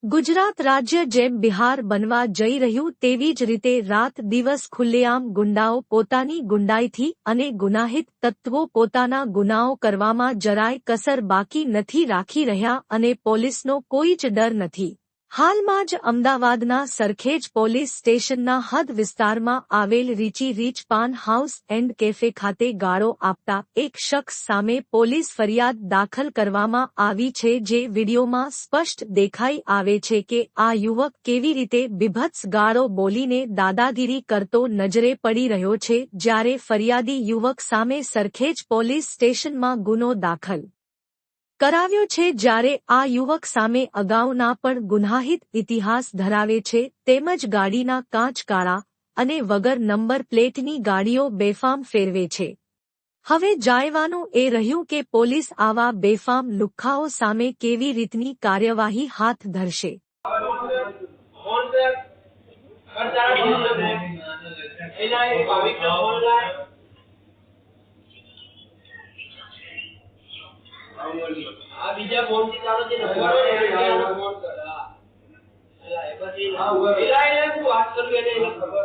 ગુજરાત રાજ્ય જેમ બિહાર બનવા જઈ રહ્યું તેવી જ રીતે રાત દિવસ ખુલ્લેઆમ ગુંડાઓ પોતાની ગુંડાઈથી અને ગુનાહિત તત્વો પોતાના ગુનાઓ કરવામાં જરાય કસર બાકી નથી રાખી રહ્યા અને પોલીસનો કોઈ જ ડર નથી। હાલમાં જ અમદાવાદના સરખેજ પોલીસ સ્ટેશનના હદ વિસ્તારમાં આવેલ Richie Rich paan house and cafe ખાતે ગાળો આપતા એક શખ્સ સામે પોલીસ ફરિયાદ દાખલ કરવામાં આવી છે, જે વિડીયોમાં સ્પષ્ટ દેખાઈ આવે છે કે આ યુવક કેવી રીતે બીભત્સ ગાળો બોલીને દાદાગીરી કરતો નજરે પડી રહ્યો છે, જ્યારે ફરિયાદી યુવક સામે સરખેજ પોલીસ સ્ટેશનમાં ગુનો દાખલ કરાવ્યો છે। જ્યારે આ યુવક સામે અગાઉના પણ ગુનાહિત ઇતિહાસ ધરાવે છે, તેમજ ગાડીના કાચ કાળા અને વગર નંબર પ્લેટની ગાડીઓ બેફામ ફેરવે છે। હવે જાણવાનું એ રહ્યું કે પોલીસ આવા બેફામ લુખ્ખાઓ સામે કેવી રીતની કાર્યવાહી હાથ ધરશે। બીજા ફોન થી ચાલો છે ને ફોન કર. હા એ પછી વાત કરવી એને ખબર